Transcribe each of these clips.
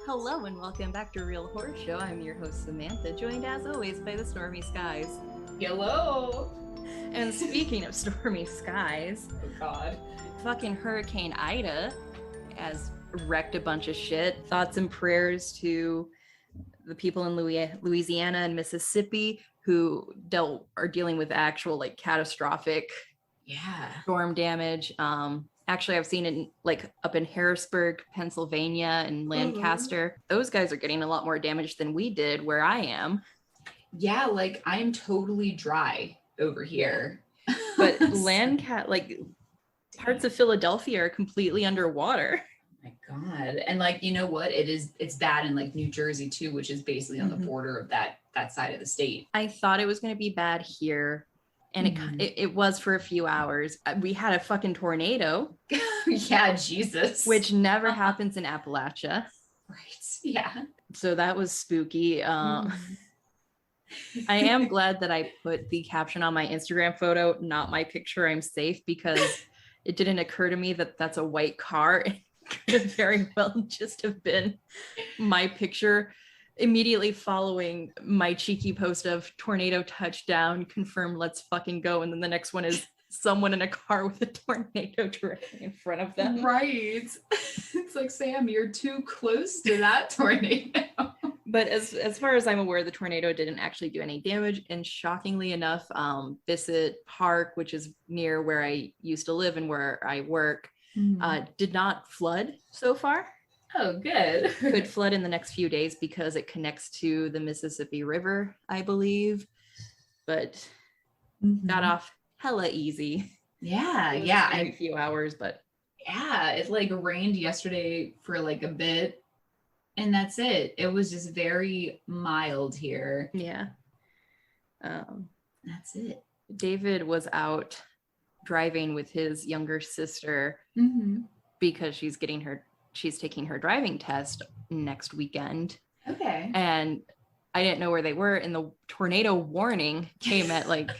Hello and welcome back to Real Horrorshow. I'm your host Samantha, joined as always by the Stormy Skies. Hello! And speaking of stormy skies, Oh god. fucking Hurricane Ida has wrecked a bunch of shit. Thoughts and prayers to the people in Louisiana and Mississippi who are dealing with actual like catastrophic storm damage. Actually, I've seen it like up in Harrisburg, Pennsylvania, and Lancaster. Those guys are getting a lot more damage than we did where I am. Yeah, like I'm totally dry over here. But like parts of Philadelphia are completely underwater. Oh my god. And like, you know what? It's bad in like New Jersey too, which is basically on the border of that side of the state. I thought it was going to be bad here. And it was for a few hours. We had a fucking tornado. Yeah, Jesus. Which never happens in Appalachia. Right. Yeah. So that was spooky. I am glad that I put the caption on my Instagram photo, not my picture, I'm safe, because it didn't occur to me that that's a white car. It could have very well just have been my picture immediately following my cheeky post of tornado touchdown, confirmed, let's fucking go. And then the next one is someone in a car with a tornado directly in front of them. Right. It's like, Sam, you're too close to that tornado. But as far as I'm aware, the tornado didn't actually do any damage. And shockingly enough, Bissett Park, which is near where I used to live and where I work, did not flood so far. Oh, good. Could flood in the next few days because it connects to the Mississippi River, I believe. But got off hella easy. Yeah, A few hours, but yeah, it like rained yesterday for like a bit, and that's it. It was just very mild here. Yeah. That's it. David was out driving with his younger sister because she's taking her driving test next weekend. Okay. And I didn't know where they were, and the tornado warning came at like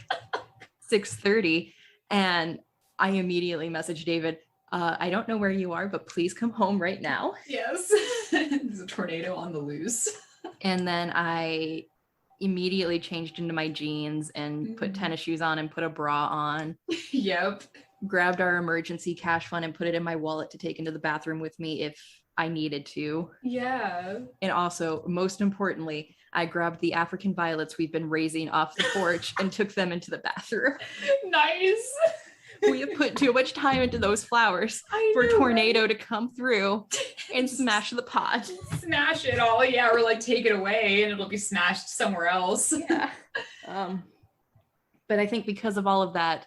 6:30, and I immediately messaged David, I don't know where you are, but please come home right now. Yes. There's a tornado on the loose. And then I immediately changed into my jeans and put tennis shoes on and put a bra on. Yep. Grabbed our emergency cash fund and put it in my wallet to take into the bathroom with me if I needed to. Yeah. And also, most importantly, I grabbed the African violets we've been raising off the porch and took them into the bathroom. Nice. We have put too much time into those flowers for a tornado to come through and smash the pot. Smash it all. Yeah, or like take it away and it'll be smashed somewhere else. Yeah. But I think because of all of that,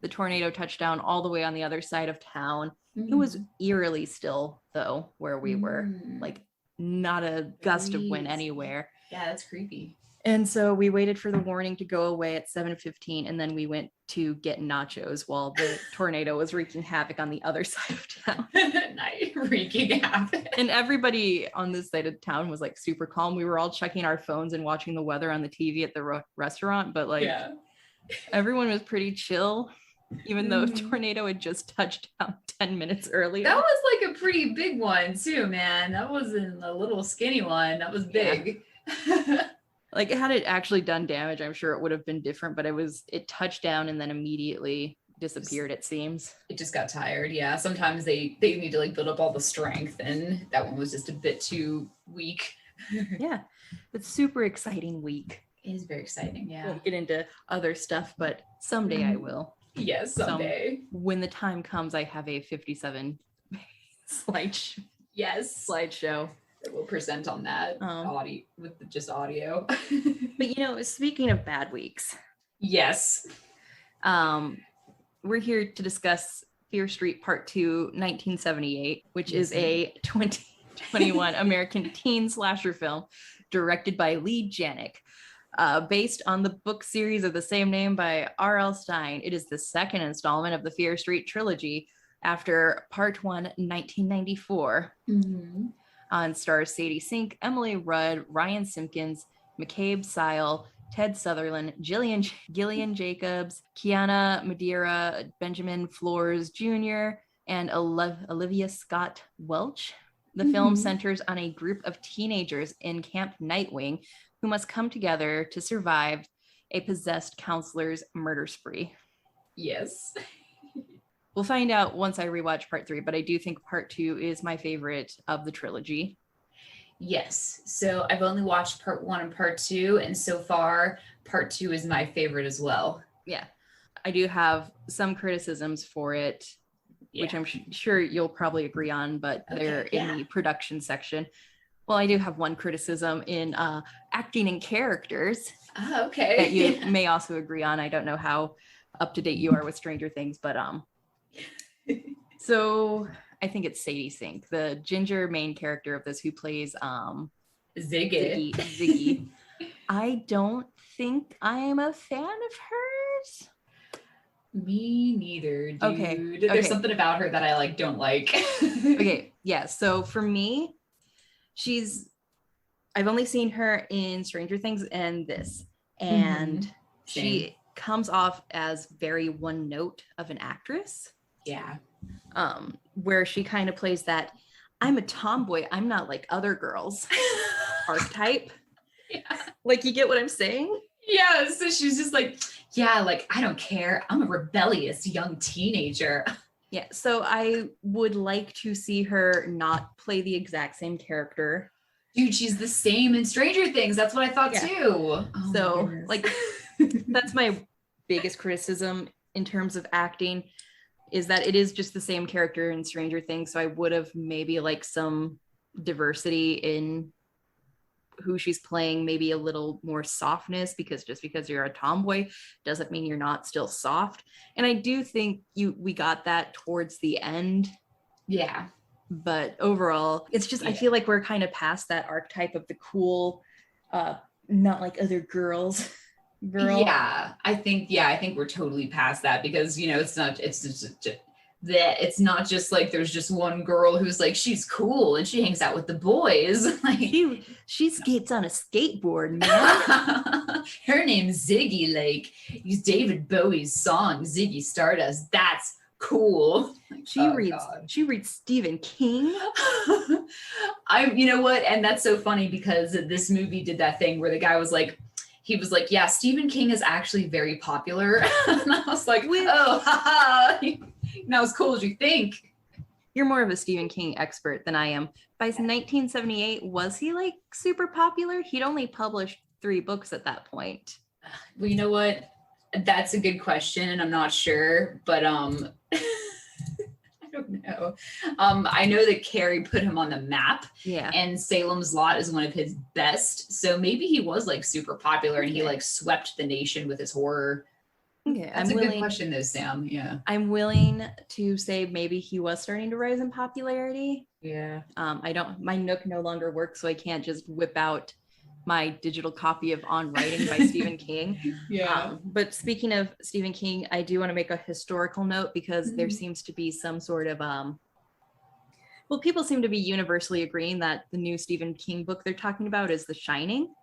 the tornado touched down all the way on the other side of town. It was eerily still, though, where we were. Like, not a gust of wind anywhere. Yeah, that's creepy. And so we waited for the warning to go away at 7:15, and then we went to get nachos while the tornado was wreaking havoc on the other side of town. Nice. Wreaking havoc. And everybody on this side of town was like super calm. We were all checking our phones and watching the weather on the TV at the restaurant, but like everyone was pretty chill. Even though tornado had just touched down 10 minutes earlier. That was like a pretty big one too, man. That wasn't a little skinny one. That was big. Yeah. Like, had it actually done damage, I'm sure it would have been different, but it touched down and then immediately disappeared, it seems. It just got tired. Yeah. Sometimes they need to like build up all the strength, and that one was just a bit too weak. Yeah. It's super exciting week. It is very exciting. Yeah. Won't get into other stuff, but someday I will. Yes, someday. When the time comes, I have a 57 slideshow. That we'll present on that audio with just audio. But speaking of bad weeks. Yes. We're here to discuss Fear Street Part 2, 1978, which is a 2021 American teen slasher film directed by Lee Janik. Based on the book series of the same name by R.L. Stine. It is the second installment of the Fear Street trilogy after Part 1, 1994. On stars Sadie Sink, Emily Rudd, Ryan Simpkins, McCabe Sile, Ted Sutherland, Gillian Jacobs, Kiana Madeira, Benjamin Flores Jr., and Olivia Scott Welch. The film centers on a group of teenagers in Camp Nightwing who must come together to survive a possessed counselor's murder spree. Yes. We'll find out once I rewatch part 3, but I do think part 2 is my favorite of the trilogy. Yes. So I've only watched part 1 and part 2, and so far part 2 is my favorite as well. Yeah. I do have some criticisms for it, which I'm sure you'll probably agree on, but they're in the production section. Well, I do have one criticism in acting and characters. Okay. That you may also agree on. I don't know how up to date you are with Stranger Things, but so I think it's Sadie Sink, the ginger main character of this, who plays Ziggy. I don't think I am a fan of hers. Me neither, dude. Okay. There's something about her that I don't like. Okay. Yeah. So for me, I've only seen her in Stranger Things and this, and she comes off as very one note of an actress. Yeah. Where she kind of plays that I'm a tomboy, I'm not like other girls archetype. Yeah. You get what I'm saying? Yeah. So she's just I don't care. I'm a rebellious young teenager. Yeah. So I would like to see her not play the exact same character. Dude, she's the same in Stranger Things. That's what I thought too. Oh, so that's my biggest criticism in terms of acting, is that it is just the same character in Stranger Things. So I would have maybe some diversity in who she's playing, maybe a little more softness, because just because you're a tomboy doesn't mean you're not still soft. And I do think we got that towards the end. Yeah. But overall, it's just, I feel like we're kind of past that archetype of the cool, not like other girls girl. Yeah, I think we're totally past that, because it's not just there's just one girl who's she's cool and she hangs out with the boys. She skates on a skateboard, man. Her name's Ziggy. Use David Bowie's song Ziggy Stardust. That's cool. She reads Stephen King. You know what? And that's so funny, because this movie did that thing where the guy was yeah, Stephen King is actually very popular. And I was oh, haha. Not as cool as you think. You're more of a Stephen King expert than I am. By 1978, was he super popular? He'd only published 3 books at that point. Well, you know what? That's a good question, and I'm not sure, but I don't know. I know that Carrie put him on the map. Yeah. And Salem's Lot is one of his best. So maybe he was super popular, and he swept the nation with his horror. Okay. That's a good question though, Sam. Yeah. I'm willing to say maybe he was starting to rise in popularity. Yeah. My Nook no longer works, so I can't just whip out my digital copy of On Writing by Stephen King. Yeah. But speaking of Stephen King, I do want to make a historical note, because there seems to be some sort of people seem to be universally agreeing that the new Stephen King book they're talking about is The Shining.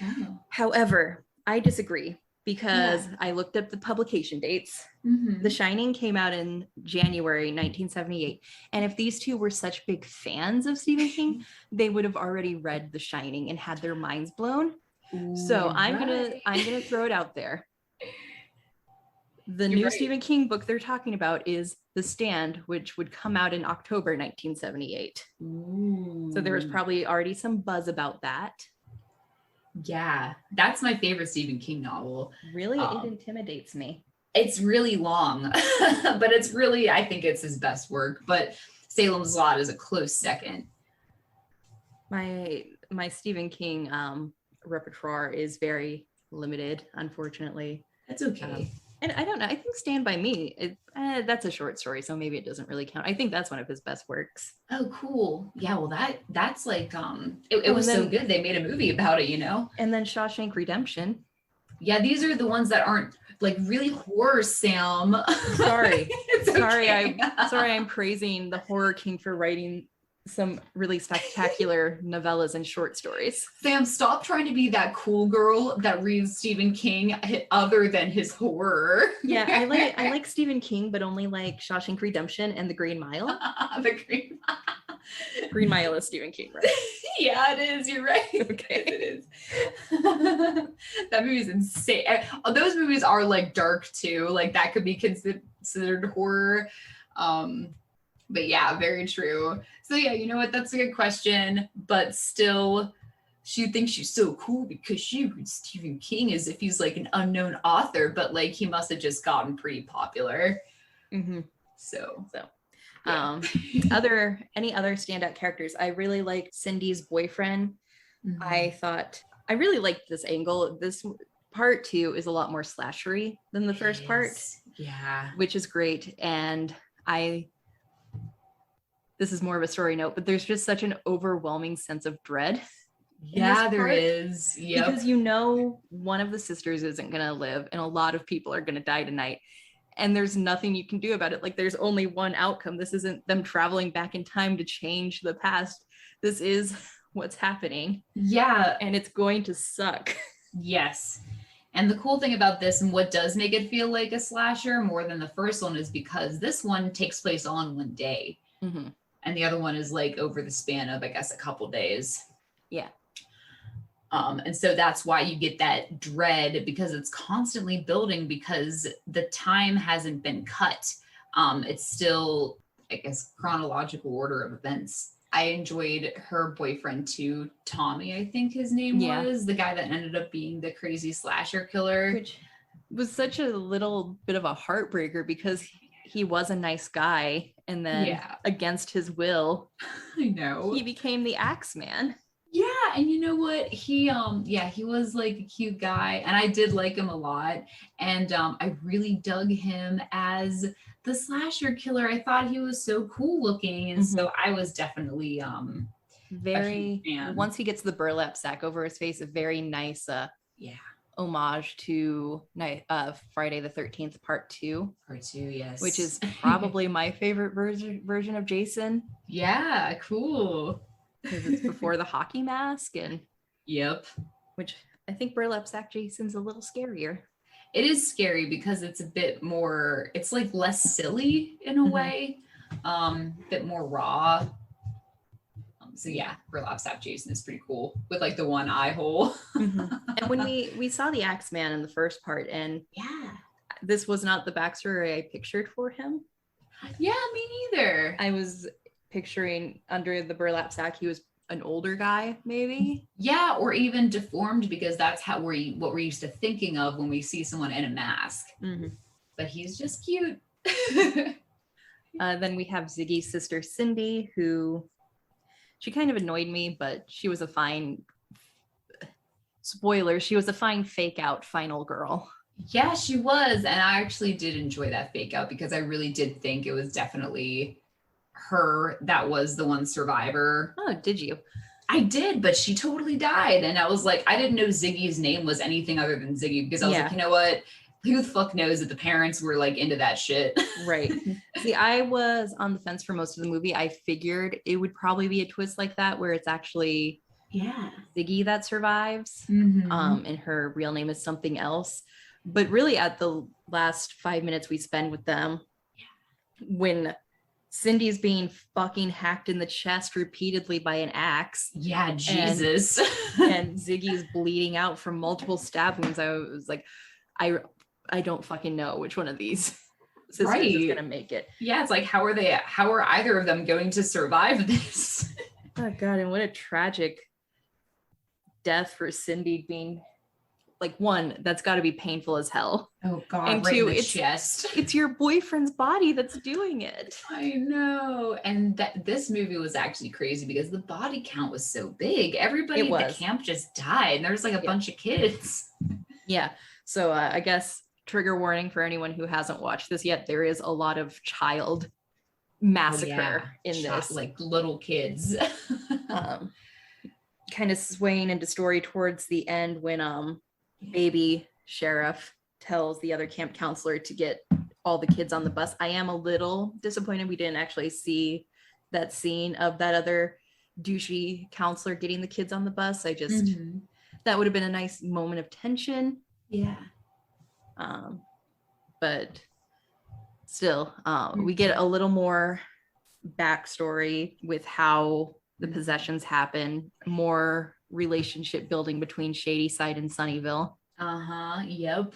Oh. However, I disagree, because I looked up the publication dates. The Shining came out in January 1978. And if these two were such big fans of Stephen King, they would have already read The Shining and had their minds blown. So I'm gonna throw it out there. The new Stephen King book they're talking about is The Stand, which would come out in October 1978. So there was probably already some buzz about that. Yeah, that's my favorite Stephen King novel. Really? It intimidates me. It's really long, but I think it's his best work. But Salem's Lot is a close second. My Stephen King repertoire is very limited, unfortunately. That's okay. And I don't know. I think Stand By Me, that's a short story, so maybe it doesn't really count. I think that's one of his best works. Oh, cool. Yeah, well, that's it was so good they made a movie about it, And then Shawshank Redemption. Yeah, these are the ones that aren't really horror, Sam. Sorry. Sorry, I'm praising the horror king for writing some really spectacular novellas and short stories. Sam, stop trying to be that cool girl that reads Stephen King other than his horror. Yeah, I like Stephen King, but only like Shawshank Redemption and The Green Mile. The Green Green Mile is Stephen King, right? Yeah, it is. You're right. Okay. It is. That movie is insane. Those movies are like dark too. Like that could be considered horror. But yeah, very true. So yeah, you know what? That's a good question. But still, she thinks she's so cool because she reads Stephen King as if he's like an unknown author, but like he must have just gotten pretty popular. Mm-hmm. So. Yeah. Any other standout characters? I really liked Cindy's boyfriend. Mm-hmm. I really liked this angle. This part 2 is a lot more slashery than the first part. Yeah. Which is great. And this is more of a story note, but there's just such an overwhelming sense of dread. Yeah, there is. Yep. Because one of the sisters isn't going to live and a lot of people are going to die tonight. And there's nothing you can do about it. Like there's only one outcome. This isn't them traveling back in time to change the past. This is what's happening. Yeah. And it's going to suck. Yes. And the cool thing about this and what does make it feel like a slasher more than the first one is because this one takes place all in one day. Mm-hmm. And the other one is like over the span of, I guess, a couple days. Yeah. And so that's why you get that dread because it's constantly building because the time hasn't been cut. It's still, I guess, chronological order of events. I enjoyed her boyfriend too, Tommy, I think his name was, the guy that ended up being the crazy slasher killer. Which was such a little bit of a heartbreaker because he was a nice guy and then against his will, I know, he became the Axeman. Yeah, and you know what? He was like a cute guy, and I did like him a lot. And I really dug him as the slasher killer. I thought he was so cool looking, and so I was definitely very. Once he gets the burlap sack over his face, a very nice homage to Friday the 13th Part 2. Part 2, yes, which is probably my favorite version of Jason. Yeah, cool. Because it's before the hockey mask and which I think burlap sack Jason's a little scarier. It is scary because it's a bit more, it's like less silly in a way, bit more raw. So yeah, burlap sack Jason is pretty cool with like the one eye hole. And when we saw the Axeman in the first part, and this was not the backstory I pictured for him. Yeah, me neither. I was picturing under the burlap sack he was an older guy, maybe. Yeah, or even deformed because that's what we're used to thinking of when we see someone in a mask. But he's just cute. Then we have Ziggy's sister Cindy, who she kind of annoyed me, but she was a fine she was a fine fake out final girl. Yeah, she was, and I actually did enjoy that fake out because I really did think it was definitely her that was the one survivor. Oh, did you? I did, but she totally died. And I was like, I didn't know Ziggy's name was anything other than Ziggy because I was like, you know what? Who the fuck knows that the parents were like into that shit? Right. See, I was on the fence for most of the movie. I figured it would probably be a twist like that where it's actually Ziggy that survives. And her real name is something else. But really at the last 5 minutes we spend with them, when Cindy's being fucking hacked in the chest repeatedly by an axe. Yeah, Jesus. And Ziggy's bleeding out from multiple stab wounds. I was like, I don't fucking know which one of these sisters is gonna make it. Yeah, it's like how are either of them going to survive this? Oh god, and what a tragic death for Cindy being like, one, that's got to be painful as hell. Oh god, and right two, in the chest. It's your boyfriend's body that's doing it. I know. And this movie was actually crazy because the body count was so big. Everybody at the camp just died. And there was like a bunch of kids. Yeah. So I guess trigger warning for anyone who hasn't watched this yet. There is a lot of child massacre in this. Like little kids. Kind of swaying into story towards the end when baby sheriff tells the other camp counselor to get all the kids on the bus. I am a little disappointed we didn't actually see that scene of that other douchey counselor getting the kids on the bus. I just, that would have been a nice moment of tension. Yeah. But still, we get a little more backstory with how the possessions happen, more relationship building between Shadyside and Sunnyvale. Yep.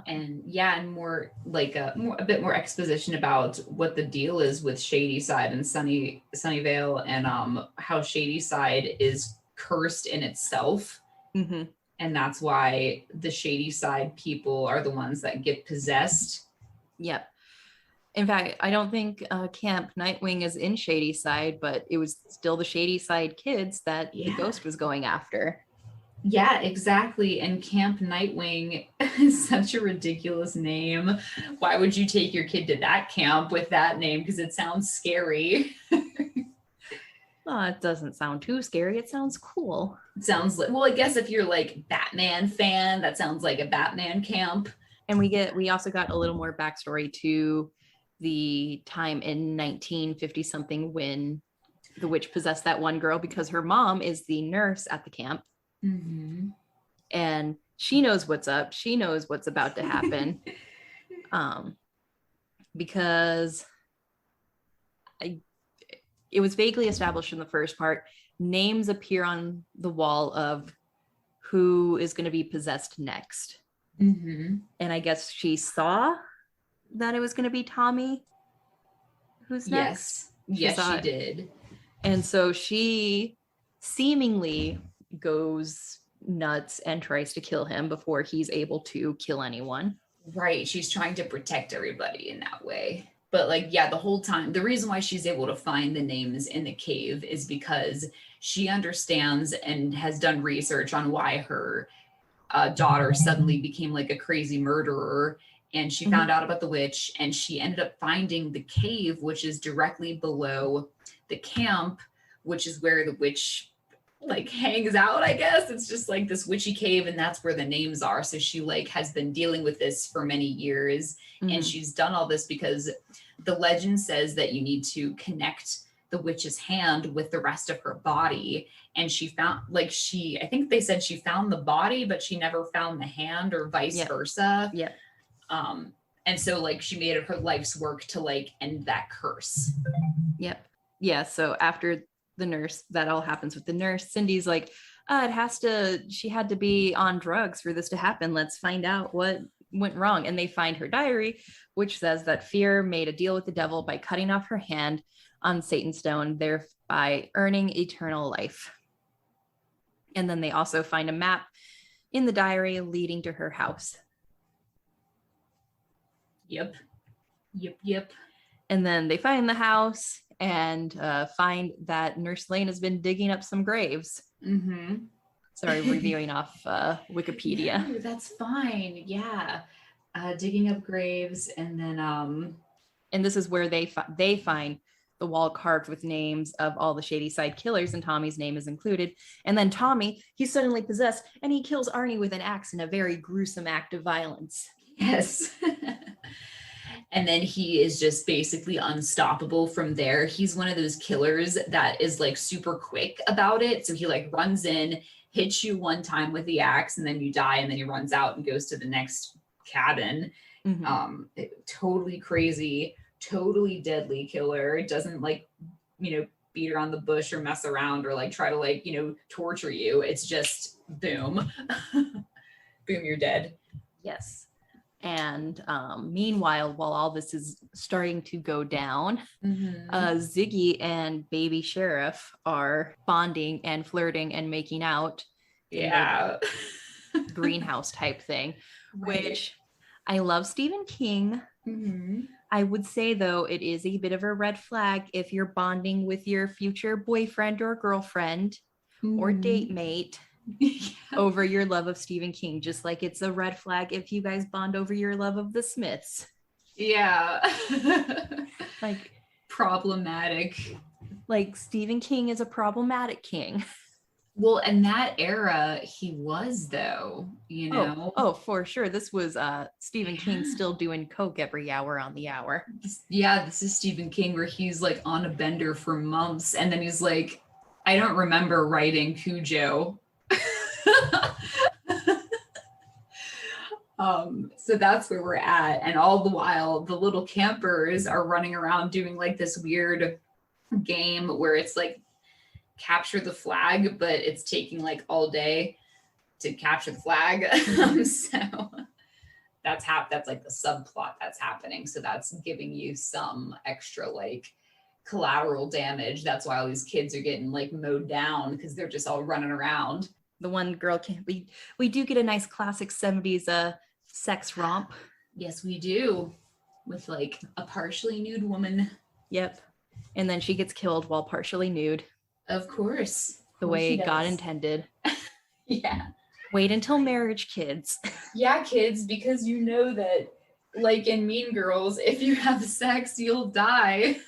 And more like a bit more exposition about what the deal is with Shadyside and Sunnyvale, and how Shadyside is cursed in itself. And that's why the Shadyside people are the ones that get possessed. Yep. In fact, I don't think Camp Nightwing is in Shadyside, but it was still the Shadyside kids that the ghost was going after. Yeah, exactly. And Camp Nightwing is such a ridiculous name. Why would you take your kid to that camp with that name? Because it sounds scary. It doesn't sound too scary. It sounds cool. It sounds like, well, I guess if you're like Batman fan, that sounds like a Batman camp. And we also got a little more backstory to the time in 1950 something when the witch possessed that one girl, because her mom is the nurse at the camp. And she knows what's up. She knows what's about to happen. Because it was vaguely established in the first part. Names appear on the wall of who is going to be possessed next. And I guess she saw that it was going to be Tommy who's next. Yes, she did. And so she seemingly goes nuts and tries to kill him before he's able to kill anyone. Right. She's trying to protect everybody in that way. But like, yeah, the whole time, the reason why she's able to find the names in the cave is because she understands and has done research on why her daughter suddenly became like a crazy murderer. And she found out about the witch, and she ended up finding the cave, which is directly below the camp, which is where the witch like hangs out, I guess. It's just like this witchy cave, and that's where the names are. So she like has been dealing with this for many years, and she's done all this because the legend says that you need to connect the witch's hand with the rest of her body. And she found I think they said she found the body, but she never found the hand, or vice versa. And so like she made it her life's work to like end that curse. Yeah. So after the nurse, that all happens with the nurse, Cindy's like, she had to be on drugs for this to happen. Let's find out what went wrong. And they find her diary, which says that Fier made a deal with the devil by cutting off her hand on Satan's stone, thereby earning eternal life. And then they also find a map in the diary leading to her house. Yep. And then they find the house and find that Nurse Lane has been digging up some graves. Sorry, reviewing off Wikipedia. No, that's fine. Yeah. Digging up graves, and then and this is where they find the wall carved with names of all the Shadyside killers, and Tommy's name is included. And then Tommy, he's suddenly possessed, and he kills Arnie with an axe in a very gruesome act of violence. Yes. And then he is just basically unstoppable from there. He's one of those killers that is like super quick about it. So he like runs in, hits you one time with the axe, and then you die, and then he runs out and goes to the next cabin. Totally crazy, totally deadly killer. It doesn't like, beat around the bush or mess around or like try to like, torture you. It's just boom. Boom, you're dead. Yes. And meanwhile, while all this is starting to go down, Ziggy and Baby Sheriff are bonding and flirting and making out. Yeah. Greenhouse type thing, which I love Stephen King. I would say, though, it is a bit of a red flag if you're bonding with your future boyfriend or girlfriend or date mate over your love of Stephen King, just like it's a red flag if you guys bond over your love of the Smiths. Yeah. Like problematic. Like Stephen King is a problematic king. Well, in that era, he was though, you know. Oh, for sure. This was Stephen King still doing coke every hour on the hour. This is Stephen King where he's like on a bender for months, and then he's like, I don't remember writing Cujo. So that's where we're at. And all the while, the little campers are running around doing like this weird game where it's like capture the flag, but it's taking like all day to capture the flag. So that's like the subplot that's happening. So that's giving you some extra like collateral damage. That's why all these kids are getting like mowed down because they're just all running around. The one girl can't we do get a nice classic 70s sex romp. Yes, we do. With like a partially nude woman. Yep. And then she gets killed while partially nude. Of course. The way God intended. Yeah. Wait until marriage, kids. Yeah, kids, because you know that, like in Mean Girls, if you have sex, you'll die.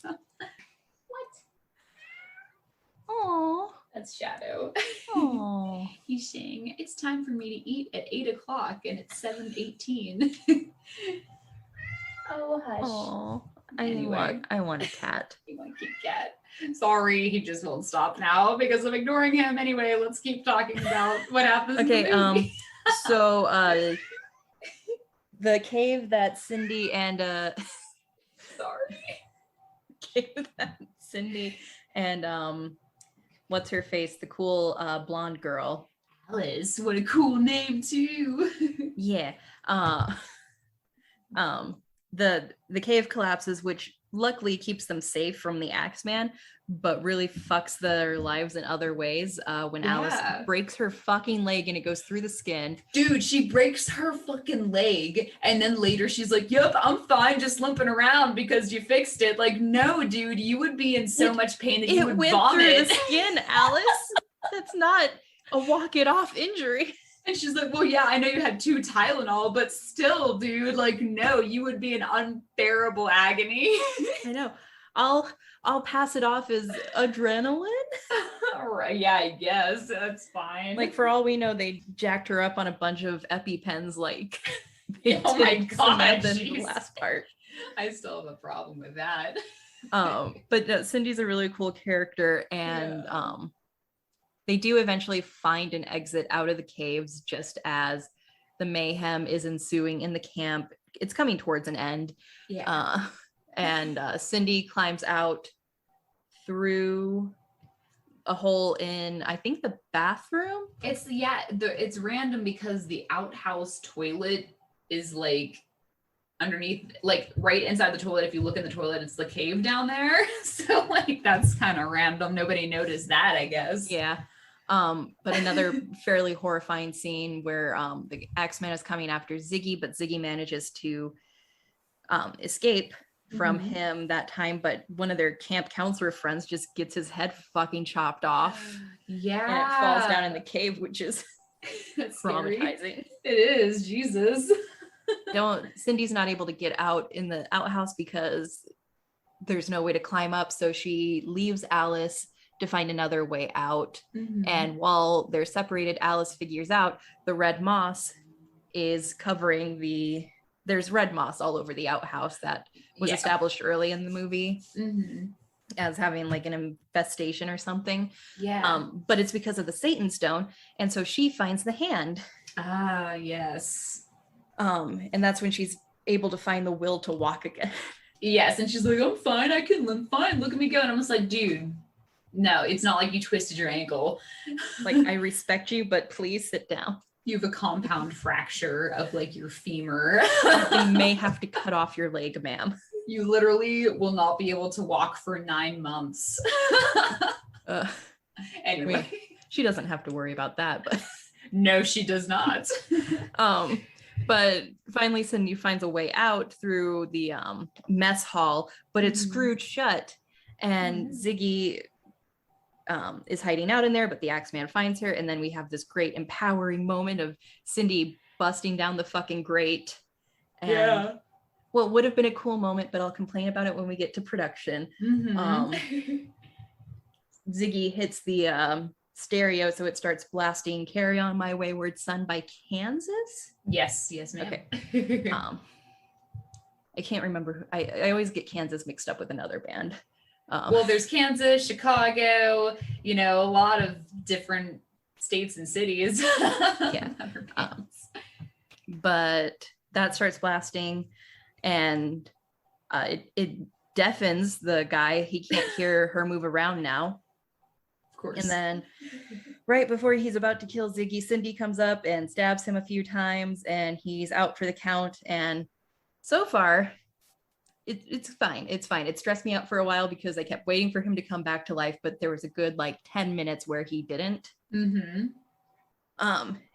What? Aww. That's Shadow. Aww. He's saying, it's time for me to eat at 8 o'clock and it's 7:18. Oh, hush. Aww. Anyway. I want a cat. You want a cute cat. Sorry, he just won't stop now because I'm ignoring him. Anyway, let's keep talking about what happens. Okay, in the movie. so the cave that Cindy and Sorry. cave that Cindy and what's her face, the cool blonde girl. Alice, what a cool name too. Yeah. The cave collapses, which luckily keeps them safe from the Axeman, but really fucks their lives in other ways when Alice breaks her fucking leg and it goes through the skin. Dude, she breaks her fucking leg and then later she's like, yep, I'm fine just limping around because you fixed it. Like, no, dude, you would be in so much pain that you would went vomit. Through the skin, Alice. That's not a walk it off injury. And she's like, well, yeah, I know you had 2 Tylenol, but still, dude, like, no, you would be in unbearable agony. I know. I'll pass it off as adrenaline. Right, yeah, I guess that's fine. Like, for all we know, they jacked her up on a bunch of EpiPens, like they oh my did god, Samantha in the last part. I still have a problem with that. But no, Cindy's a really cool character, and they do eventually find an exit out of the caves just as the mayhem is ensuing in the camp. It's coming towards an end. Yeah. And Cindy climbs out through a hole in, I think, the bathroom. It's random because the outhouse toilet is like underneath, like right inside the toilet. If you look in the toilet, it's the cave down there. So like that's kind of random. Nobody noticed that, I guess. Yeah. But another fairly horrifying scene where the Axeman is coming after Ziggy, but Ziggy manages to escape from him that time, but one of their camp counselor friends just gets his head fucking chopped off. Yeah. And it falls down in the cave, which is traumatizing. It is, Jesus. Cindy's not able to get out in the outhouse because there's no way to climb up, so she leaves Alice to find another way out. And while they're separated, Alice figures out the red moss is covering there's red moss all over the outhouse that was established early in the movie as having like an infestation or something. But it's because of the Satan stone, and so she finds the hand. Yes. And that's when she's able to find the will to walk again. Yes, and she's like, I'm fine, I can limp fine, look at me go. And I'm just like, dude, no, it's not like you twisted your ankle. Like, I respect you, but please sit down. You have a compound fracture of like your femur. You may have to cut off your leg, ma'am. You literally will not be able to walk for 9 months. Anyway. I mean, she doesn't have to worry about that, but no, she does not. But finally Cindy finds a way out through the mess hall, but it's screwed shut, and Ziggy is hiding out in there, but the Axeman finds her, and then we have this great empowering moment of Cindy busting down the fucking grate. And well, it would have been a cool moment, but I'll complain about it when we get to production. Ziggy hits the stereo, so it starts blasting Carry On My Wayward Son by Kansas. Yes, ma'am. Okay. I can't remember. I always get Kansas mixed up with another band. Well, there's Kansas, Chicago, a lot of different states and cities. Yeah. But that starts blasting, and it deafens the guy. He can't hear her move around now. Of course. And then right before he's about to kill Ziggy, Cindy comes up and stabs him a few times, and he's out for the count. And so far, it's fine. It's fine. It stressed me out for a while because I kept waiting for him to come back to life, but there was a good 10 minutes where he didn't. Mm-hmm.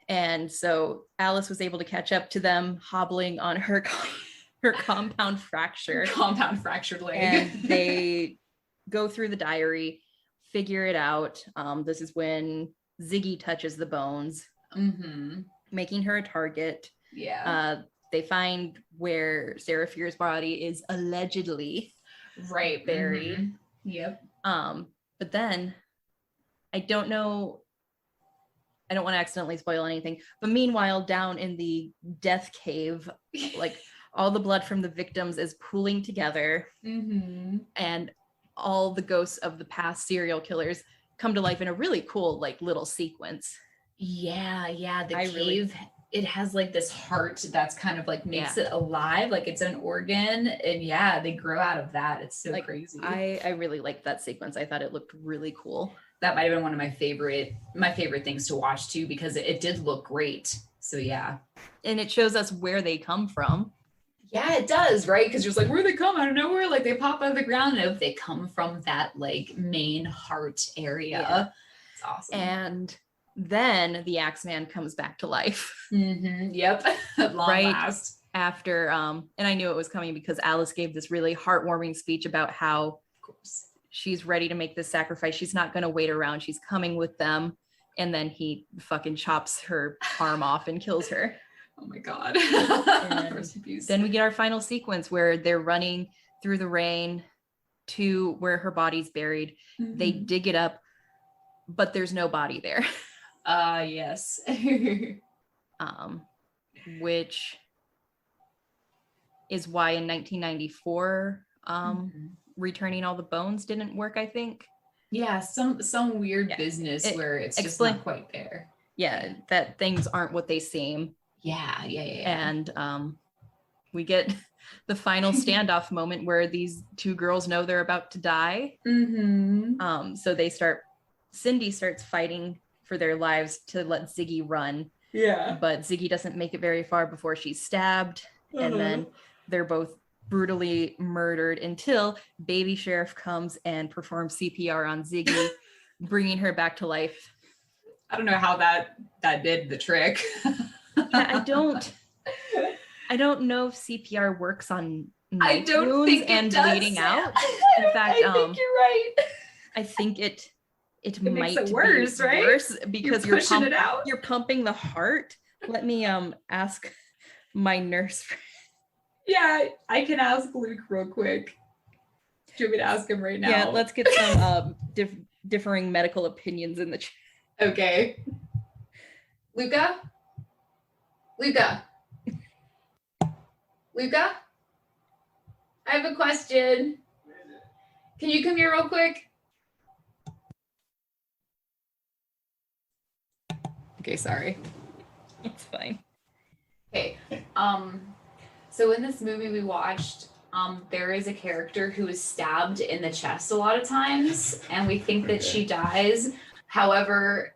And so Alice was able to catch up to them, hobbling on her compound fractured leg. And they go through the diary, figure it out. This is when Ziggy touches the bones, making her a target. Yeah. They find where Sarah Fier's body is allegedly buried. Mm-hmm. Yep. But then I don't know. I don't want to accidentally spoil anything. But meanwhile, down in the death cave, all the blood from the victims is pooling together, and all the ghosts of the past serial killers come to life in a really cool little sequence. Yeah. The cave. It has this heart that's kind of makes it alive, it's an organ, and they grow out of that. It's so crazy. I really liked that sequence. I thought it looked really cool. That might have been one of my favorite things to watch too, because it did look great. So yeah. And it shows us where they come from. Yeah, it does, right? Because you're just where they come out of nowhere, they pop out of the ground, and if they come from that main heart area. It's awesome. And then the Axeman comes back to life. Yep. At long last. After and I knew it was coming because Alice gave this really heartwarming speech about how, of course, she's ready to make this sacrifice. She's not going to wait around. She's coming with them. And then he fucking chops her arm off and kills her. Oh my God. Then we get our final sequence where they're running through the rain to where her body's buried. They dig it up, but there's no body there. Yes. Which is why in 1994, returning all the bones didn't work, I think. Yeah, some weird business where it's just not quite there. Yeah, that things aren't what they seem. Yeah. And we get the final standoff moment where these two girls know they're about to die. So Cindy starts fighting for their lives to let Ziggy run. Yeah. But Ziggy doesn't make it very far before she's stabbed. And then they're both brutally murdered until baby sheriff comes and performs CPR on Ziggy, bringing her back to life. I don't know how that did the trick. I don't know if CPR works on I don't wounds think and it does. bleeding out. In fact, I think you're right. I think it It might makes it be worse, right? worse because you're pushing it out. You're pumping the heart. Let me ask my nurse. Yeah, I can ask Luke real quick. Do you want me to ask him right now? Yeah, let's get some differing medical opinions in the chat. Okay. Luca? I have a question. Can you come here real quick? Okay, sorry. It's fine. Okay. So in this movie we watched, there is a character who is stabbed in the chest a lot of times, and we think that she dies. However,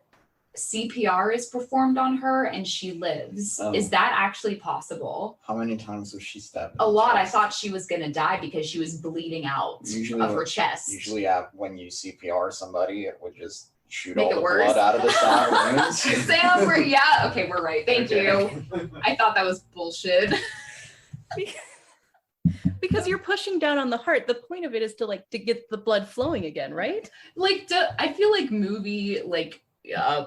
CPR is performed on her and she lives. Oh. Is that actually possible? How many times was she stabbed? A lot. I thought she was gonna die because she was bleeding out of her chest. Usually, when you CPR somebody, it would just shoot Make all it the worse. blood out of the side wounds. Sam, okay, we're right. Thank you. I thought that was bullshit. Because you're pushing down on the heart. The point of it is to get the blood flowing again, right? I feel like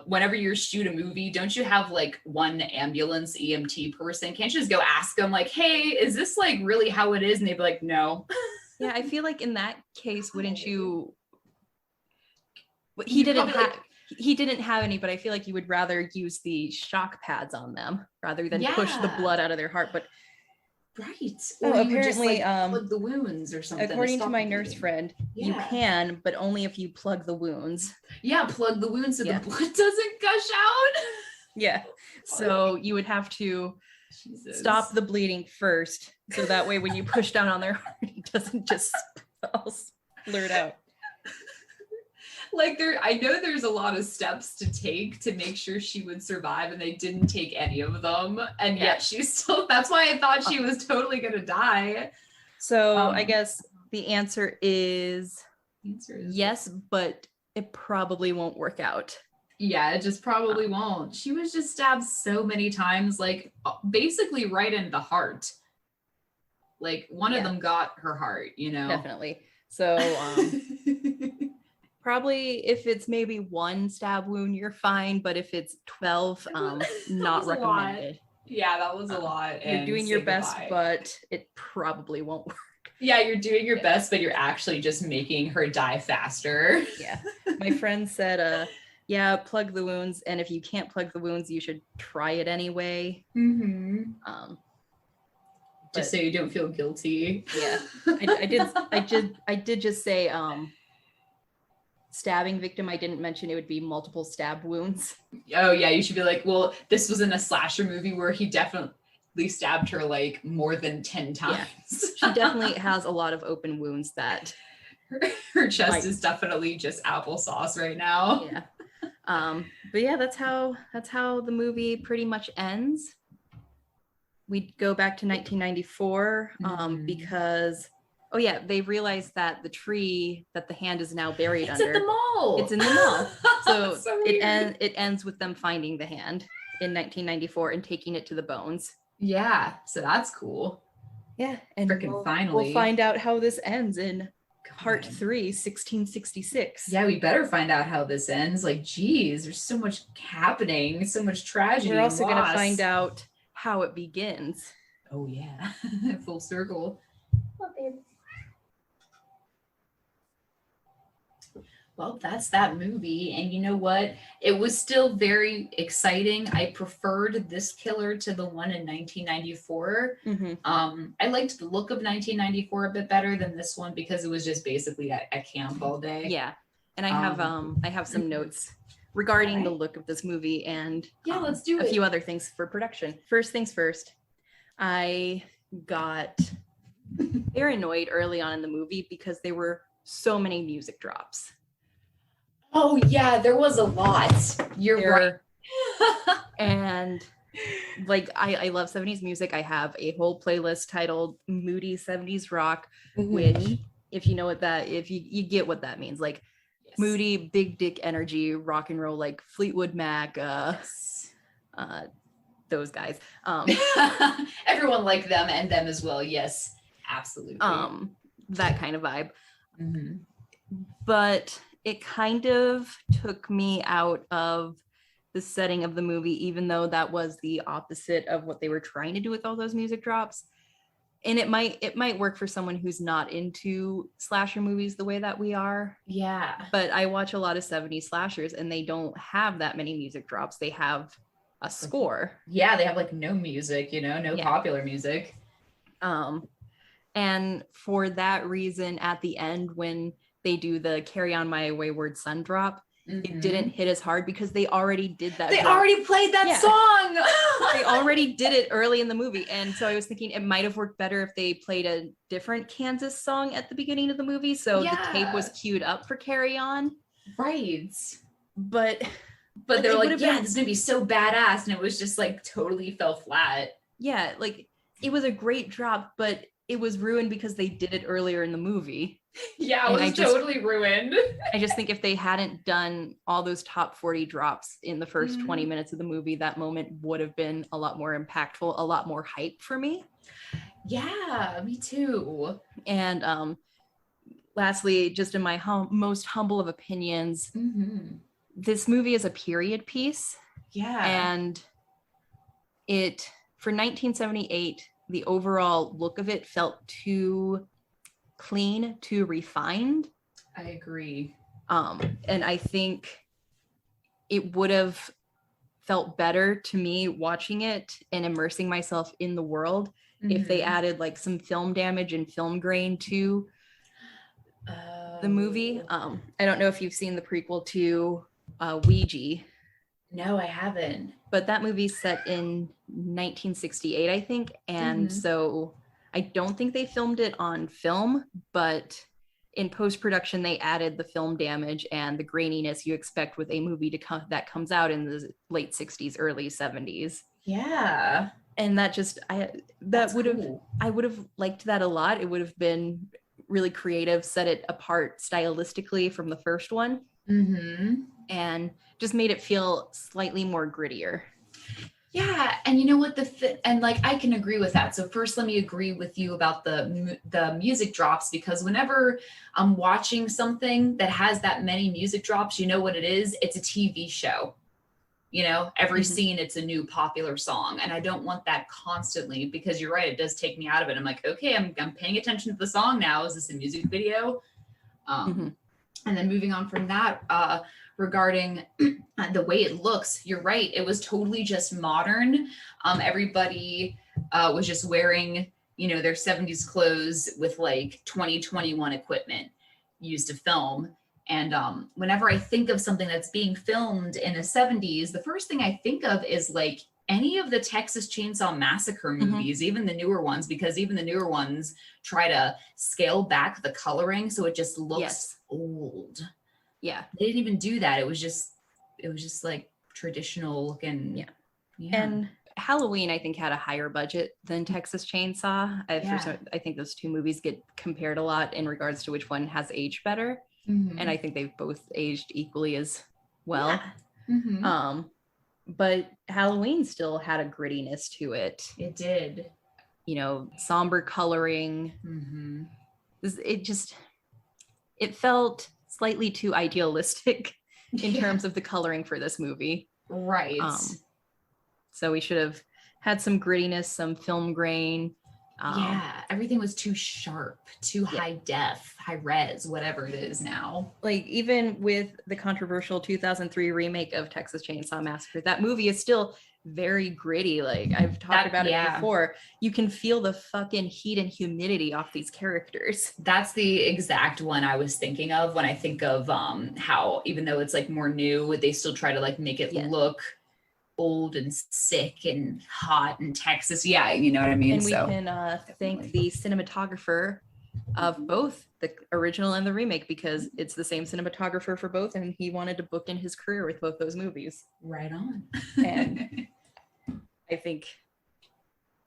whenever you shoot a movie, don't you have one ambulance EMT person? Can't you just go ask them hey, is this really how it is? And they'd be like, no. Yeah, I feel like in that case, wouldn't you? He didn't have. he didn't have any, but I feel like you would rather use the shock pads on them rather than push the blood out of their heart. But right. Or you apparently just, like, plug the wounds or something. According to my nurse friend, you can, but only if you plug the wounds. Yeah, plug the wounds so the blood doesn't gush out. Yeah. So you would have to stop the bleeding first, so that way when you push down on their heart, it doesn't just all splurt out. Like I know there's a lot of steps to take to make sure she would survive, and they didn't take any of them, and yet she's still. That's why I thought she was totally gonna die. So I guess the answer is yes, but it probably won't work out. Yeah, it just probably won't. She was just stabbed so many times, like basically right in the heart. Like one of them got her heart, you know. Definitely. So probably if it's maybe one stab wound, you're fine. But if it's 12, not recommended. Yeah, that was a lot. You're doing your best, but it probably won't work. Yeah, you're doing your best, but you're actually just making her die faster. Yeah. My friend said, yeah, plug the wounds. And if you can't plug the wounds, you should try it anyway. Mm-hmm. Just so you don't feel guilty. Yeah. I did just say stabbing victim. I didn't mention it would be multiple stab wounds. Oh yeah, you should be like, well, this was in a slasher movie where he definitely stabbed her like more than 10 times. Yeah. She definitely has a lot of open wounds that her chest is definitely just applesauce right now. Yeah. But yeah, that's how the movie pretty much ends. We go back to 1994 because they realized that the tree that the hand is now buried under. It's at the mall. It's in the mall. So, so it ends with them finding the hand in 1994 and taking it to the bones. Yeah, so that's cool. Yeah, and finally we'll find out how this ends in Part 3, 1666. Yeah, we better find out how this ends. Like, geez, there's so much happening, so much tragedy. We're also going to find out how it begins. Oh, yeah. Full circle. Oh, babe. Well, that's that movie. And you know what? It was still very exciting. I preferred this killer to the one in 1994. Mm-hmm. I liked the look of 1994 a bit better than this one because it was just basically at camp all day. Yeah. And I have some notes regarding the look of this movie and let's do a few other things for production. First things first, I got paranoid early on in the movie because there were so many music drops. Oh yeah, there was a lot. You're right. And like I love 70s music. I have a whole playlist titled Moody 70s Rock, which if you know what that, if you get what that means, like moody, big dick energy, rock and roll, like Fleetwood Mac, those guys. Everyone liked them and them as well. Yes, absolutely. That kind of vibe. Mm-hmm. But it kind of took me out of the setting of the movie, even though that was the opposite of what they were trying to do with all those music drops. And it might work for someone who's not into slasher movies the way that we are. Yeah. But I watch a lot of 70s slashers and they don't have that many music drops. They have a score. Yeah, they have like no music, no popular music. And for that reason, at the end, when they do the Carry On My Wayward Son drop, it didn't hit as hard because they already did that. They already played that song. They already did it early in the movie. And so I was thinking it might have worked better if they played a different Kansas song at the beginning of the movie. So the tape was queued up for Carry On. Right. But they're like, this is going to be so badass. And it was just like totally fell flat. Yeah. Like it was a great drop, but it was ruined because they did it earlier in the movie. Yeah, it was totally ruined. I just think if they hadn't done all those top 40 drops in the first 20 minutes of the movie, that moment would have been a lot more impactful, a lot more hype for me. Yeah, me too. And lastly, just in my most humble of opinions, this movie is a period piece. Yeah. And it, for 1978, the overall look of it felt too clean, too refined. I agree. And I think it would have felt better to me watching it and immersing myself in the world if they added like some film damage and film grain to the movie. I don't know if you've seen the prequel to Ouija. No, I haven't. But that movie's set in 1968, I think. And so I don't think they filmed it on film, but in post-production, they added the film damage and the graininess you expect with a movie that comes out in the late 60s, early 70s. Yeah. And that just, I would have liked that a lot. It would have been really creative, set it apart stylistically from the first one. And just made it feel slightly more grittier. Yeah, and you know what, and like I can agree with that. So first, let me agree with you about the music drops, because whenever I'm watching something that has that many music drops, you know what it is? It's a TV show. You know, every scene, it's a new popular song, and I don't want that constantly, because you're right, it does take me out of it. I'm like, okay, I'm paying attention to the song now. Is this a music video? And then moving on from that, regarding the way it looks, you're right. It was totally just modern. Everybody was just wearing, you know, their 70s clothes with like 2021 equipment used to film. And whenever I think of something that's being filmed in the 70s, the first thing I think of is like any of the Texas Chainsaw Massacre movies, even the newer ones, because even the newer ones try to scale back the coloring so it just looks old. Yeah. They didn't even do that. It was just like traditional looking. Yeah. And Halloween, I think, had a higher budget than Texas Chainsaw. I think those two movies get compared a lot in regards to which one has aged better. And I think they've both aged equally as well. But Halloween still had a grittiness to it. It did. You know, somber coloring. It felt slightly too idealistic in terms of the coloring for this movie. Right. So we should have had some grittiness, some film grain. Everything was too sharp, too high def, high res, whatever it is now. Like even with the controversial 2003 remake of Texas Chainsaw Massacre, that movie is still very gritty. Like I've talked about it before. You can feel the fucking heat and humidity off these characters. That's the exact one I was thinking of when I think of how, even though it's like more new, they still try to like make it look old and sick and hot in Texas. Yeah, you know what I mean? And we can thank the cinematographer of both the original and the remake, because it's the same cinematographer for both, and he wanted to book in his career with both those movies. Right on. And I think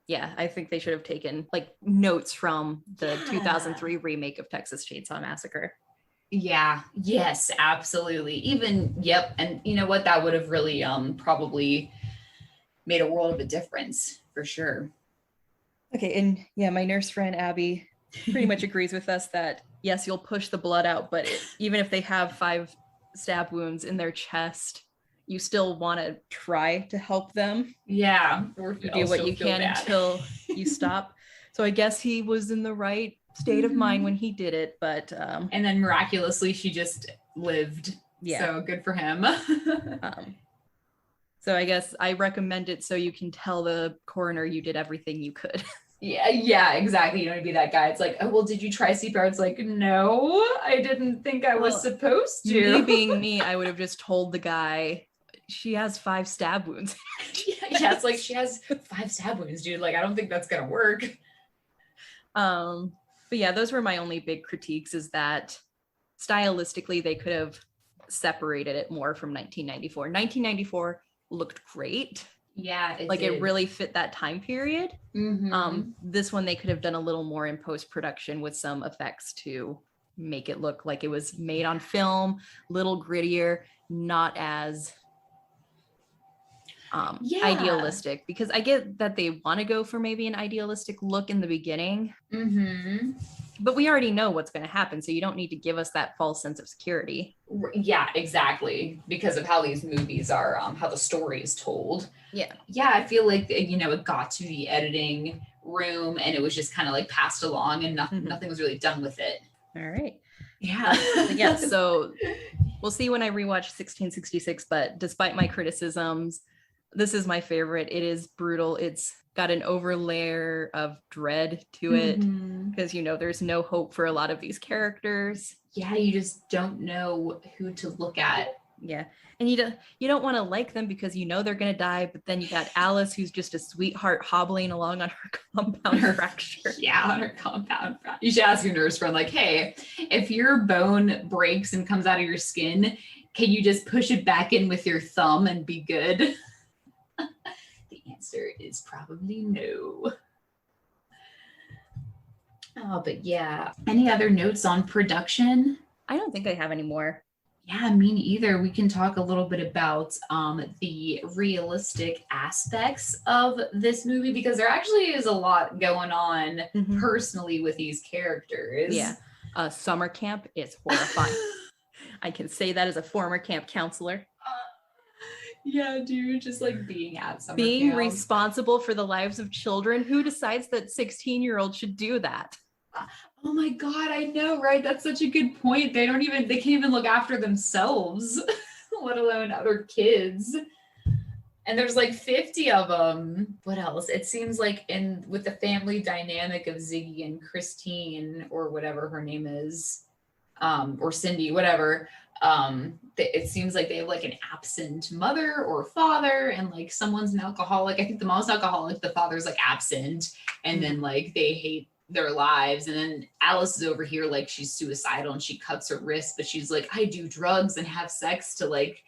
they should have taken like notes from the 2003 remake of Texas Chainsaw Massacre. Yeah. Yes, absolutely. And you know what? That would have really probably made a world of a difference for sure. Okay. And my nurse friend Abbey pretty much agrees with us that yes, you'll push the blood out, but even if they have 5 stab wounds in their chest, you still want to try to help them. Yeah. You do what you can until you stop. So I guess he was in the right state of mind when he did it, but and then miraculously she just lived. So good for him. So I guess I recommend it so you can tell the coroner you did everything you could. Yeah, exactly. You don't want to be that guy. It's like, oh well, did you try CPR? It's like, no, I didn't think I was supposed to. Me being me, I would have just told the guy, she has 5 stab wounds. Yeah, it's like she has 5 stab wounds, dude. Like I don't think that's gonna work. But yeah, those were my only big critiques, is that stylistically they could have separated it more from 1994. 1994 looked great. Yeah, it really fit that time period. This one they could have done a little more in post-production with some effects to make it look like it was made on film, little grittier, not as idealistic, because I get that they want to go for maybe an idealistic look in the beginning, but we already know what's going to happen, so you don't need to give us that false sense of security. Yeah, exactly, because of how these movies are, how the story is told. Yeah, I feel like, you know, it got to the editing room and it was just kind of like passed along and nothing was really done with it. All right. Yeah. Yeah, so we'll see when I rewatch 1666, but despite my criticisms, this is my favorite. It is brutal. It's got an overlayer of dread to it because, there's no hope for a lot of these characters. Yeah, you just don't know who to look at. Yeah. And you don't want to like them because they're going to die, but then you got Alice, who's just a sweetheart hobbling along on her compound fracture. Yeah, on her compound fracture. You should ask your nurse friend, like, hey, if your bone breaks and comes out of your skin, can you just push it back in with your thumb and be good? The answer is probably no. Oh, but yeah. Any other notes on production? I don't think I have any more. Yeah, me neither. We can talk a little bit about the realistic aspects of this movie, because there actually is a lot going on personally with these characters. Yeah. Summer camp is horrifying. I can say that as a former camp counselor. Yeah, dude, just like being at summer being camp. Responsible for the lives of children. Who decides that 16-year-olds should do that? Oh my God, I know, right? That's such a good point. They can't even look after themselves, let alone other kids. And there's like 50 of them. What else? It seems like with the family dynamic of Ziggy and Christine, or whatever her name is, or Cindy, whatever. It seems like they have like an absent mother or father, and like someone's an alcoholic. I think the mom's alcoholic, the father's like absent, and then like they hate their lives. And then Alice is over here like she's suicidal and she cuts her wrist, but she's like, I do drugs and have sex to like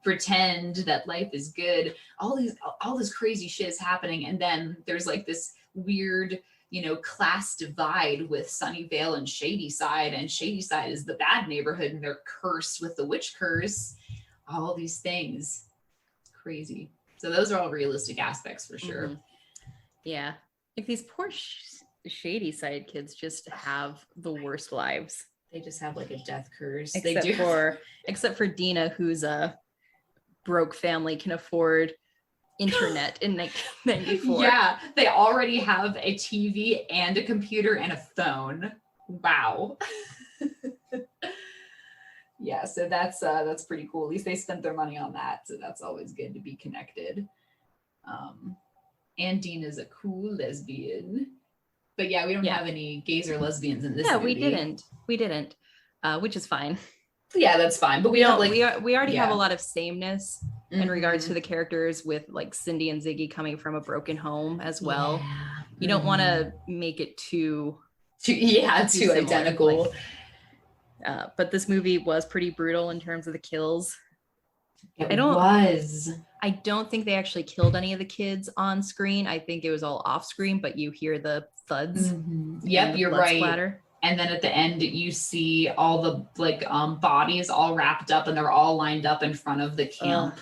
pretend that life is good. All this crazy shit is happening. And then there's like this weird, class divide with Sunnyvale and Shadyside, and Shadyside is the bad neighborhood and they're cursed with the witch curse. All these things. Crazy. So those are all realistic aspects for sure. Yeah. Like these poor Shadyside kids just have the worst lives. They just have like a death curse. Except for Dina, who's a broke family, can afford internet in 1994. Yeah, they already have a TV and a computer and a phone. Wow. Yeah, so that's pretty cool. At least they spent their money on that, so that's always good to be connected. And Dina's a cool lesbian. But yeah, we don't have any gays or lesbians in this movie. We didn't, which is fine. Yeah, that's fine. But we don't like... We already have a lot of sameness in regards to the characters, with like Cindy and Ziggy coming from a broken home as well. Yeah. You don't want to make it too identical. But this movie was pretty brutal in terms of the kills. I don't think they actually killed any of the kids on screen. I think it was all off screen, but you hear the thuds. Yep, you're right. Splatter. And then at the end, you see all the bodies all wrapped up, and they're all lined up in front of the camp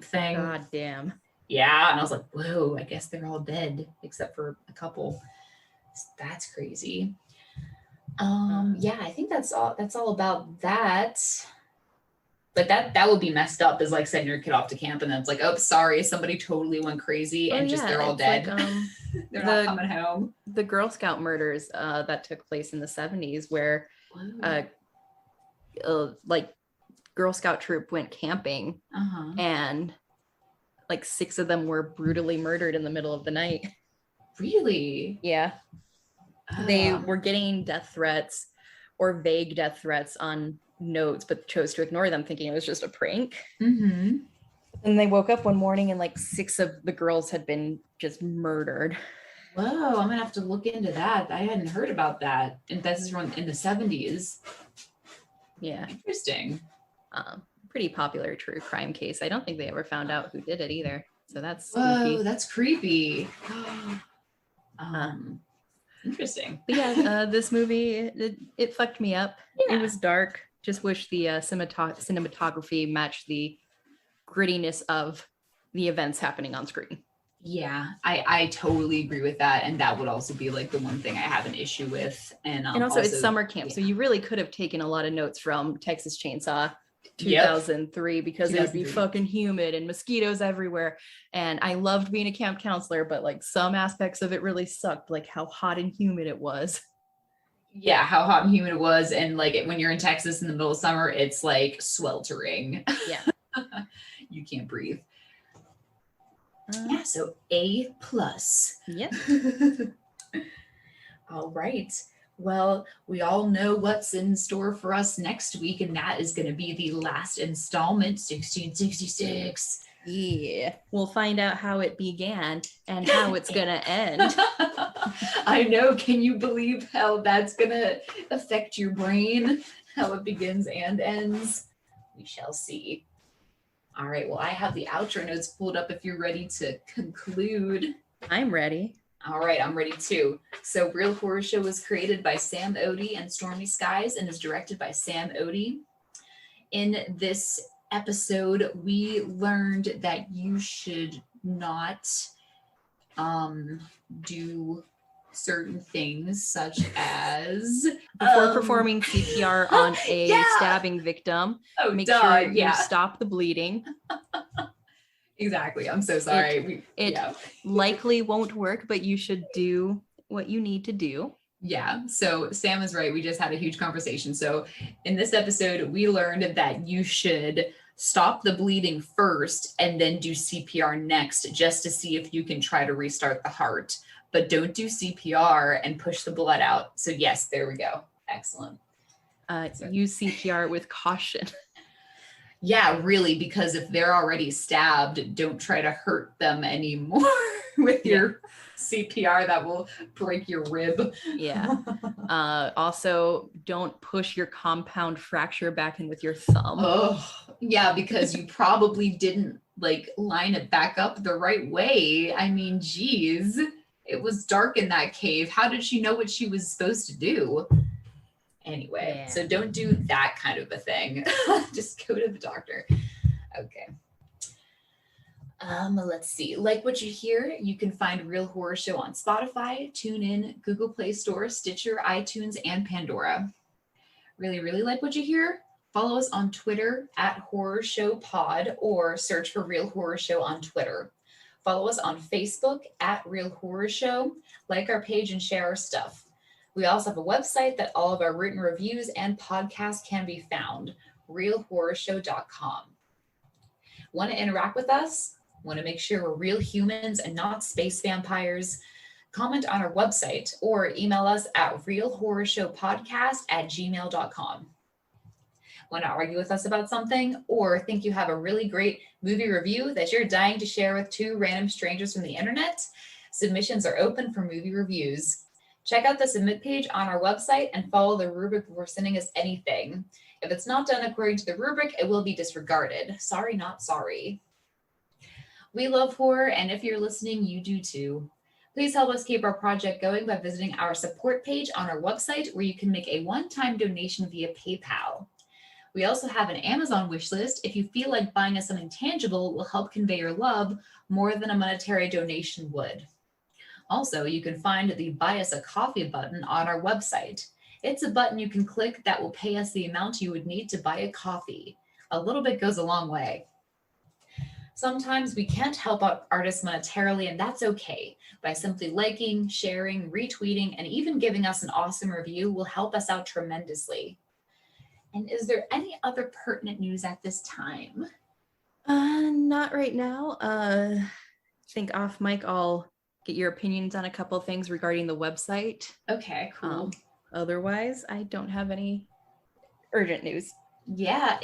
thing. God damn. Yeah, and I was like, whoa, I guess they're all dead except for a couple. That's crazy. Yeah, I think that's all about that. But that would be messed up, is like sending your kid off to camp and then it's like, oh, sorry, somebody totally went crazy and they're all dead. Like, they're not coming home. The Girl Scout murders that took place in the 70s, where like Girl Scout troop went camping and like 6 of them were brutally murdered in the middle of the night. Really? Yeah. They were getting death threats or vague death threats on notes, but chose to ignore them, thinking it was just a prank. And they woke up one morning and like 6 of the girls had been just murdered. Whoa, I'm gonna have to look into that. I hadn't heard about that. And this is in the 70s. Yeah. Interesting. Pretty popular true crime case. I don't think they ever found out who did it either. So that's spooky. Whoa, that's creepy. Interesting. But yeah, this movie, it fucked me up. Yeah. It was dark. Just wish the cinematography matched the grittiness of the events happening on screen. Yeah, I totally agree with that. And that would also be like the one thing I have an issue with. And also it's summer camp. So you really could have taken a lot of notes from Texas Chainsaw 2003, because it would be fucking humid and mosquitoes everywhere. And I loved being a camp counselor, but like some aspects of it really sucked, like how hot and humid it was. Yeah, how hot and humid it was. And like when you're in Texas in the middle of summer, it's like sweltering. Yeah. You can't breathe. Yeah, so A+. Yep. All right. Well, we all know what's in store for us next week, and that is going to be the last installment, 1666. Yeah. We'll find out how it began and how it's going to end. I know. Can you believe how that's going to affect your brain? How it begins and ends? We shall see. All right. Well, I have the outro notes pulled up if you're ready to conclude. I'm ready. All right, I'm ready too. So Real Horror Show was created by Sam Odie and Stormy Skies and is directed by Sam Odie. In this episode, we learned that you should not do certain things such as Before performing CPR on a stabbing victim, make sure you stop the bleeding. Exactly. I'm so sorry. It likely won't work, but you should do what you need to do. Yeah. So Sam is right. We just had a huge conversation. So in this episode, we learned that you should stop the bleeding first and then do CPR next, just to see if you can try to restart the heart. But don't do CPR and push the blood out. So yes, there we go. Excellent. Use CPR with caution. Yeah, really, because if they're already stabbed, don't try to hurt them anymore with your CPR. That will break your rib. Yeah. Also, don't push your compound fracture back in with your thumb. Oh, yeah, because you probably didn't like line it back up the right way. I mean, geez, it was dark in that cave. How did she know what she was supposed to do? Anyway, so don't do that kind of a thing. Just go to the doctor. Okay. Let's see. Like what you hear, you can find Real Horror Show on Spotify, TuneIn, Google Play Store, Stitcher, iTunes, and Pandora. Really, really like what you hear? Follow us on Twitter at Horror Show Pod or search for Real Horror Show on Twitter. Follow us on Facebook at Real Horror Show. Like our page and share our stuff. We also have a website that all of our written reviews and podcasts can be found, realhorrorshow.com. Want to interact with us? Want to make sure we're real humans and not space vampires? Comment on our website or email us at realhorrorshowpodcast@gmail.com. Want to argue with us about something or think you have a really great movie review that you're dying to share with two random strangers from the internet? Submissions are open for movie reviews. Check out the submit page on our website and follow the rubric before sending us anything. If it's not done according to the rubric, it will be disregarded. Sorry, not sorry. We love horror, and if you're listening, you do too. Please help us keep our project going by visiting our support page on our website, where you can make a one-time donation via PayPal. We also have an Amazon wish list. If you feel like buying us something tangible will help convey your love more than a monetary donation would. Also, you can find the Buy Us a Coffee button on our website. It's a button you can click that will pay us the amount you would need to buy a coffee. A little bit goes a long way. Sometimes we can't help out artists monetarily, and that's okay. By simply liking, sharing, retweeting, and even giving us an awesome review will help us out tremendously. And is there any other pertinent news at this time? Not right now. I think off mic I'll get your opinions on a couple of things regarding the website. Okay, cool. Otherwise, I don't have any urgent news. Yeah,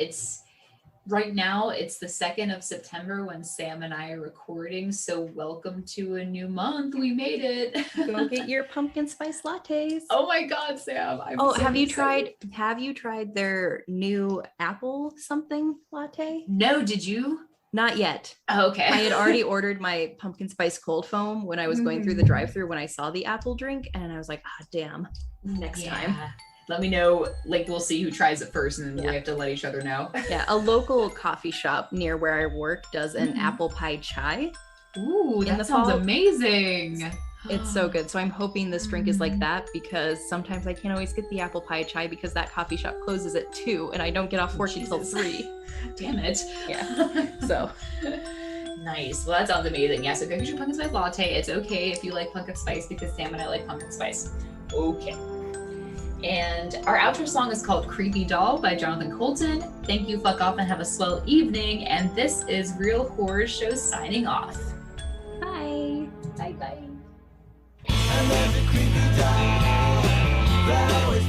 right now it's the 2nd of September when Sam and I are recording. So welcome to a new month. We made it. Go get your pumpkin spice lattes. Oh my God, Sam. Have you tried their new apple something latte? No, did you? Not yet. Oh, okay. I had already ordered my pumpkin spice cold foam when I was going through the drive-thru when I saw the apple drink, and I was like, damn, next time. Let me know, like we'll see who tries it first and we have to let each other know. Yeah, a local coffee shop near where I work does an apple pie chai. Ooh, that sounds amazing. It's so good. So I'm hoping this drink is like that, because sometimes I can't always get the apple pie chai because that coffee shop closes at 2 and I don't get off work until 3. Damn it. Yeah. So nice. Well, that sounds amazing. Yeah, so go get your pumpkin spice latte. It's okay if you like pumpkin spice because Sam and I like pumpkin spice. Okay. And our outro song is called Creepy Doll by Jonathan Colton. Thank you, fuck off, and have a swell evening. And this is Real Horror Show signing off. Bye. Bye bye. And there's a creepy doll that always